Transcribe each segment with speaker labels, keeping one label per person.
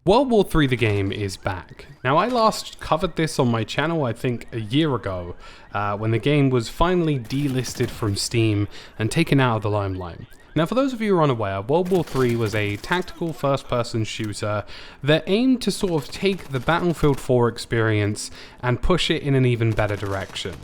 Speaker 1: World War III the game is back. Now I last covered this on my channel I think a year ago, when the game was finally delisted from Steam and taken out of the limelight. Now for those of you who are unaware, World War III was a tactical first-person shooter that aimed to sort of take the Battlefield 4 experience and push it in an even better direction.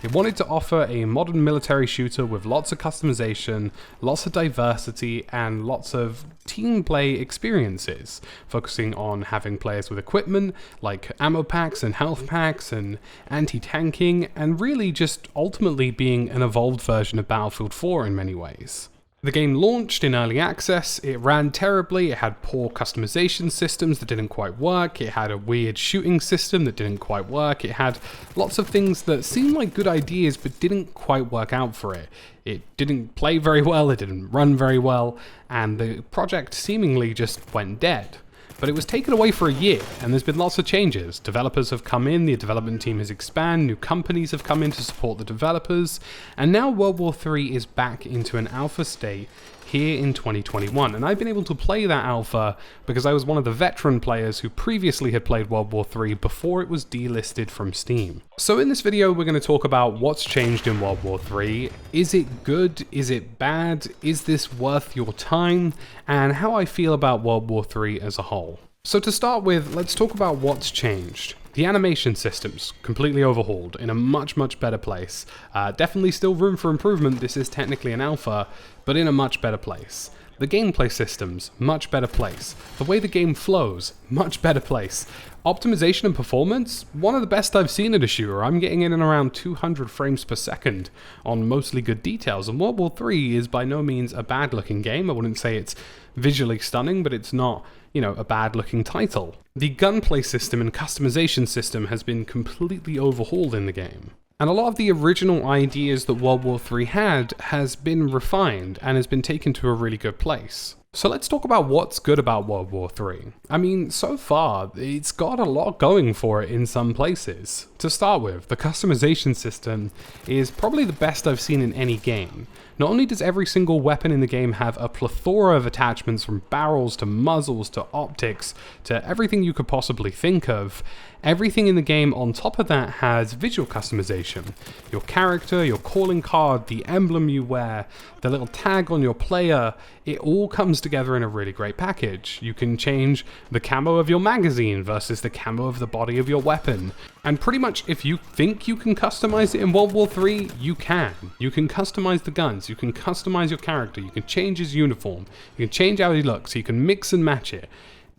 Speaker 1: It wanted to offer a modern military shooter with lots of customization, lots of diversity, and lots of team play experiences, focusing on having players with equipment like ammo packs and health packs and anti-tanking, and really just ultimately being an evolved version of Battlefield 4 in many ways. The game launched in early access, it ran terribly, it had poor customization systems that didn't quite work, it had a weird shooting system that didn't quite work, it had lots of things that seemed like good ideas but didn't quite work out for it. It didn't play very well, it didn't run very well, and the project seemingly just went dead. But it was taken away for a year, and there's been lots of changes. Developers have come in, the development team has expanded, new companies have come in to support the developers, and now World War III is back into an alpha state here in 2021, and I've been able to play that alpha because I was one of the veteran players who previously had played World War III before it was delisted from Steam. So in this video we're going to talk about what's changed in World War III, is it good, is it bad, is this worth your time, and how I feel about World War III as a whole. So to start with, let's talk about what's changed. The animation system's completely overhauled, in a much better place. Definitely still room for improvement, this is technically an alpha, but in a much better place. The gameplay systems, much better place. The way the game flows, much better place. Optimization and performance, one of the best I've seen in a shooter. I'm getting in and around 200 frames per second on mostly good details, and World War III is by no means a bad looking game. I wouldn't say it's visually stunning, but it's not, you know, a bad looking title. The gunplay system and customization system has been completely overhauled in the game. And a lot of the original ideas that World War III had has been refined and has been taken to a really good place. So let's talk about what's good about World War III. I mean, so far, it's got a lot going for it in some places. To start with, the customization system is probably the best I've seen in any game. Not only does every single weapon in the game have a plethora of attachments from barrels to muzzles to optics to everything you could possibly think of, everything in the game on top of that has visual customization. Your character, your calling card, the emblem you wear, the little tag on your player, it all comes together in a really great package. You can change the camo of your magazine versus the camo of the body of your weapon. And pretty much if you think you can customize it in World War III, you can. You can customize the guns, you can customize your character, you can change his uniform, you can change how he looks, you can mix and match it.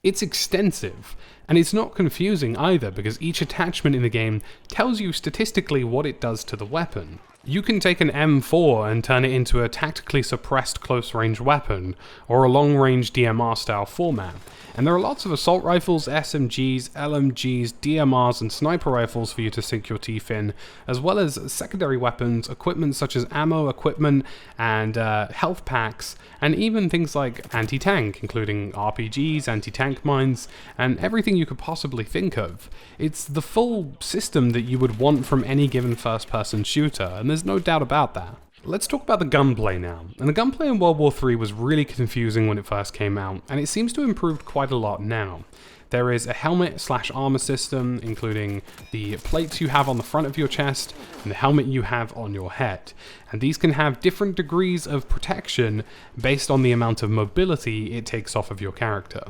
Speaker 1: It's extensive, and it's not confusing either because each attachment in the game tells you statistically what it does to the weapon. You can take an M4 and turn it into a tactically suppressed close-range weapon, or a long-range DMR style format. And there are lots of assault rifles, SMGs, LMGs, DMRs, and sniper rifles for you to sink your teeth in, as well as secondary weapons, equipment such as ammo equipment, and health packs, and even things like anti-tank, including RPGs, anti-tank mines, and everything you could possibly think of. It's the full system that you would want from any given first-person shooter, and there's no doubt about that. Let's talk about the gunplay now. And the gunplay in World War III was really confusing when it first came out, and it seems to have improved quite a lot now. There is a helmet/armor system, including the plates you have on the front of your chest and the helmet you have on your head. And these can have different degrees of protection based on the amount of mobility it takes off of your character.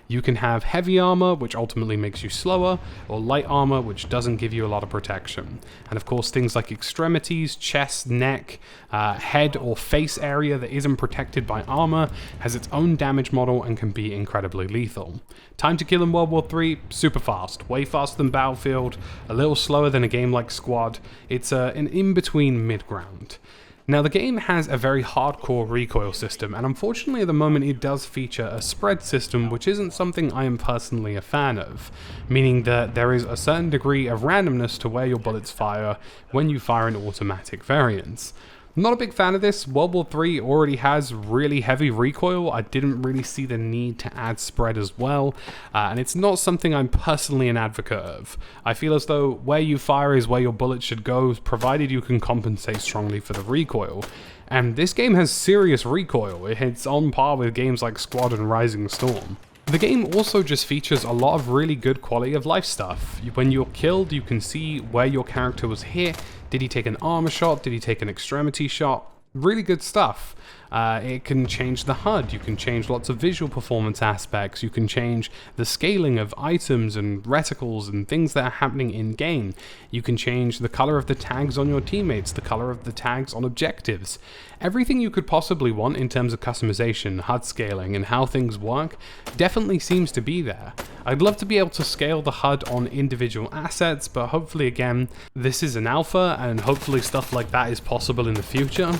Speaker 1: You can have heavy armor, which ultimately makes you slower, or light armor, which doesn't give you a lot of protection. And of course, things like extremities, chest, neck, head or face area that isn't protected by armor has its own damage model and can be incredibly lethal. Time to kill in World War III, super fast, way faster than Battlefield, a little slower than a game like Squad. It's an in-between mid-ground. Now the game has a very hardcore recoil system, and unfortunately at the moment it does feature a spread system, which isn't something I am personally a fan of, meaning that there is a certain degree of randomness to where your bullets fire when you fire in automatic variants. I'm not a big fan of this. World War III already has really heavy recoil. I didn't really see the need to add spread as well, and it's not something I'm personally an advocate of. I feel as though where you fire is where your bullets should go, provided you can compensate strongly for the recoil. And this game has serious recoil. It's on par with games like Squad and Rising Storm. The game also just features a lot of really good quality of life stuff. When you're killed, you can see where your character was hit. Did he take an armor shot? Did he take an extremity shot? Really good stuff. It can change the HUD, you can change lots of visual performance aspects, you can change the scaling of items and reticles and things that are happening in game. You can change the color of the tags on your teammates, the color of the tags on objectives. Everything you could possibly want in terms of customization, HUD scaling, and how things work definitely seems to be there. I'd love to be able to scale the HUD on individual assets, but hopefully again, this is an alpha and hopefully stuff like that is possible in the future.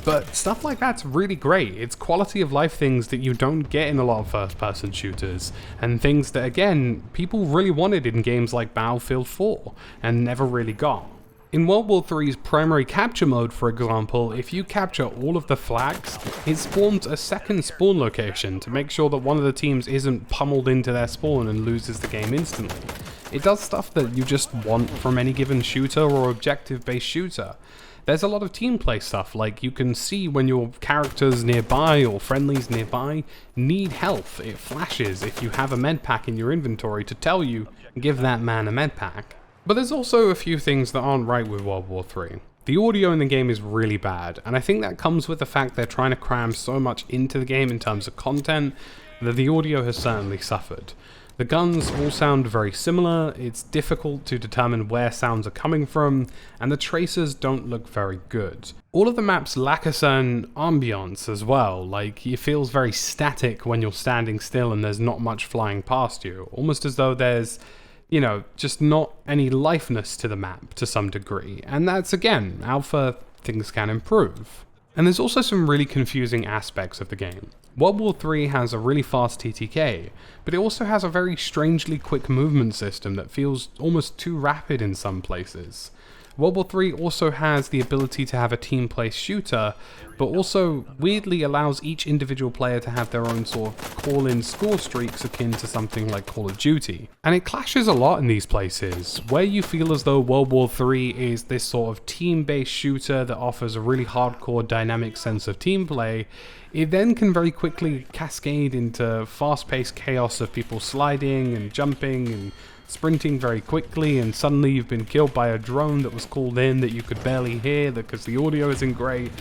Speaker 1: But stuff like that's really great. It's quality of life things that you don't get in a lot of first-person shooters, and things that, again, people really wanted in games like Battlefield 4 and never really got. In World War III's primary capture mode, for example, if you capture all of the flags, it spawns a second spawn location to make sure that one of the teams isn't pummeled into their spawn and loses the game instantly. It does stuff that you just want from any given shooter or objective-based shooter. There's a lot of team play stuff, like you can see when your characters nearby or friendlies nearby need health. It flashes if you have a med pack in your inventory to tell you, give that man a med pack. But there's also a few things that aren't right with World War III. The audio in the game is really bad, and I think that comes with the fact they're trying to cram so much into the game in terms of content that the audio has certainly suffered. The guns all sound very similar, it's difficult to determine where sounds are coming from, and the tracers don't look very good. All of the maps lack a certain ambiance as well, like it feels very static when you're standing still and there's not much flying past you, almost as though there's, you know, just not any lifeness to the map to some degree, and that's, again, alpha, things can improve. And there's also some really confusing aspects of the game. World War III has a really fast TTK, but it also has a very strangely quick movement system that feels almost too rapid in some places. World War III also has the ability to have a team-placed shooter, but also weirdly allows each individual player to have their own sort of call-in score streaks akin to something like Call of Duty. And it clashes a lot in these places, where you feel as though World War III is this sort of team-based shooter that offers a really hardcore dynamic sense of team play. It then can very quickly cascade into fast-paced chaos of people sliding and jumping and sprinting very quickly, and suddenly you've been killed by a drone that was called in that you could barely hear because the audio isn't great.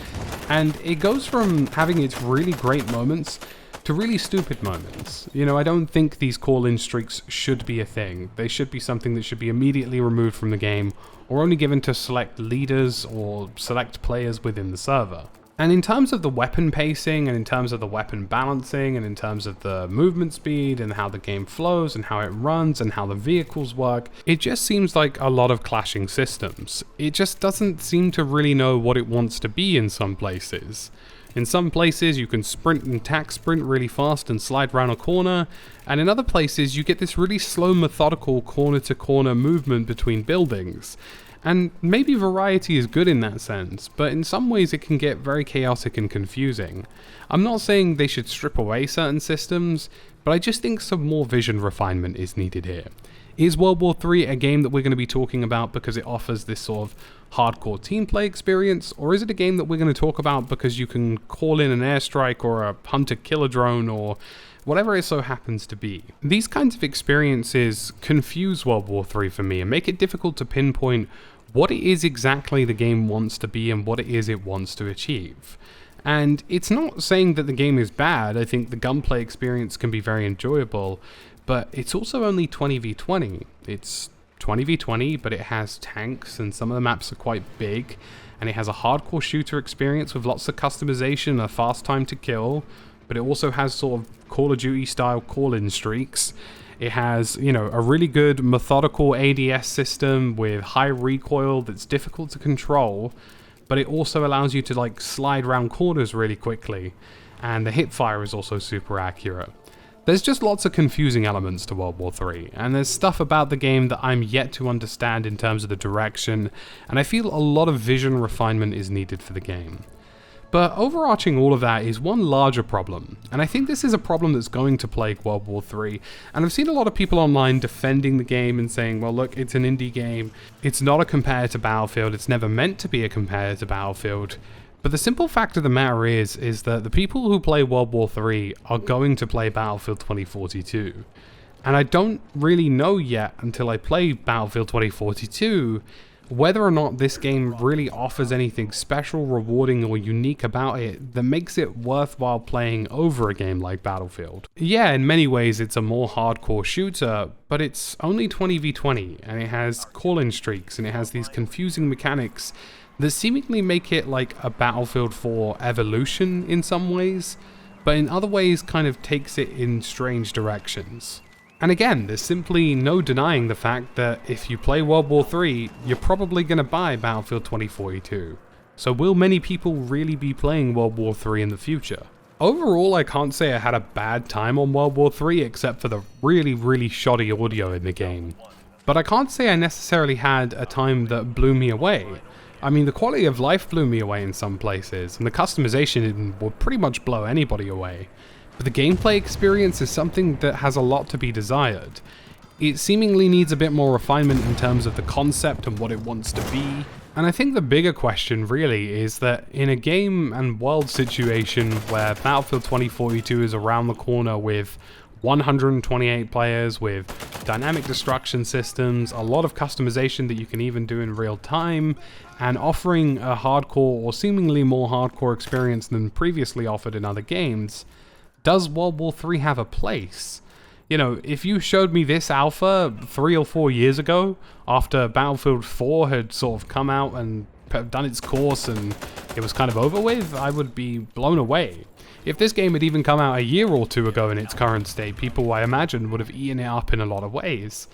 Speaker 1: And it goes from having its really great moments to really stupid moments. You know, I don't think these call-in streaks should be a thing. They should be something that should be immediately removed from the game, or only given to select leaders or select players within the server. And in terms of the weapon pacing, and in terms of the weapon balancing, and in terms of the movement speed, and how the game flows, and how it runs, and how the vehicles work, it just seems like a lot of clashing systems. It just doesn't seem to really know what it wants to be in some places. In some places you can sprint and tack sprint really fast and slide around a corner, and in other places you get this really slow methodical corner to corner movement between buildings. And maybe variety is good in that sense, but in some ways it can get very chaotic and confusing. I'm not saying they should strip away certain systems, but I just think some more vision refinement is needed here. Is World War III a game that we're going to be talking about because it offers this sort of hardcore team play experience, or is it a game that we're going to talk about because you can call in an airstrike or a hunter-killer drone or whatever it so happens to be? These kinds of experiences confuse World War III for me and make it difficult to pinpoint what it is exactly the game wants to be and what it is it wants to achieve. And it's not saying that the game is bad. I think the gunplay experience can be very enjoyable, but it's also only 20v20. It's 20v20, but it has tanks and some of the maps are quite big, and it has a hardcore shooter experience with lots of customization and a fast time to kill, but it also has sort of Call of Duty style call-in streaks. It has, you know, a really good methodical ADS system with high recoil that's difficult to control, but it also allows you to like slide around corners really quickly, and the hip fire is also super accurate. There's just lots of confusing elements to World War III, and there's stuff about the game that I'm yet to understand in terms of the direction, and I feel a lot of vision refinement is needed for the game. But overarching all of that is one larger problem, and I think this is a problem that's going to plague World War III, and I've seen a lot of people online defending the game and saying, well look, it's an indie game, it's not a competitor to Battlefield, it's never meant to be a competitor to Battlefield, But the simple fact of the matter is that the people who play World War III are going to play Battlefield 2042. And I don't really know yet until I play Battlefield 2042 whether or not this game really offers anything special, rewarding, or unique about it that makes it worthwhile playing over a game like Battlefield. Yeah, in many ways it's a more hardcore shooter, but it's only 20v20, and it has call-in streaks, and it has these confusing mechanics that seemingly make it like a Battlefield 4 evolution in some ways, but in other ways kind of takes it in strange directions. And again, there's simply no denying the fact that if you play World War III, you're probably going to buy Battlefield 2042. So will many people really be playing World War III in the future? Overall, I can't say I had a bad time on World War III except for the really shoddy audio in the game. But I can't say I necessarily had a time that blew me away. I mean, the quality of life blew me away in some places, and the customization would pretty much blow anybody away. But the gameplay experience is something that has a lot to be desired. It seemingly needs a bit more refinement in terms of the concept and what it wants to be. And I think the bigger question really is that in a game and world situation where Battlefield 2042 is around the corner with 128 players, with dynamic destruction systems, a lot of customization that you can even do in real time, and offering a hardcore or seemingly more hardcore experience than previously offered in other games, does World War III have a place? You know, if you showed me this alpha 3 or 4 years ago, after Battlefield 4 had sort of come out and done its course and it was kind of over with, I would be blown away. If this game had even come out a year or two ago in its current state, people, I imagine, would have eaten it up in a lot of ways.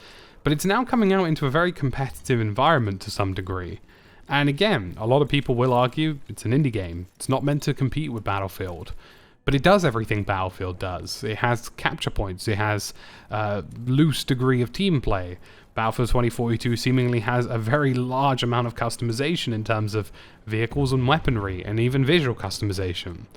Speaker 1: But it's now coming out into a very competitive environment to some degree. And again, a lot of people will argue it's an indie game. It's not meant to compete with Battlefield. But it does everything Battlefield does. It has capture points, it has a loose degree of team play. Battlefield 2042 seemingly has a very large amount of customization in terms of vehicles and weaponry, and even visual customization.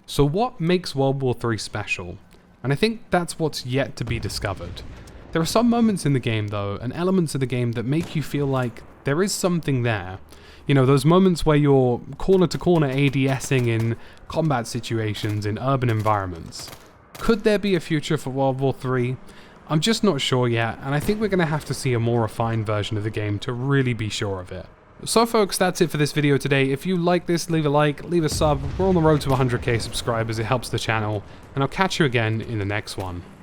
Speaker 1: So what makes World War III special? And I think that's what's yet to be discovered. There are some moments in the game though, and elements of the game that make you feel like there is something there. You know, those moments where you're corner-to-corner ADSing in combat situations in urban environments. Could there be a future for World War III? I'm just not sure yet, and I think we're going to have to see a more refined version of the game to really be sure of it. So folks, that's it for this video today. If you like this, leave a like, leave a sub. We're on the road to 100k subscribers, it helps the channel, and I'll catch you again in the next one.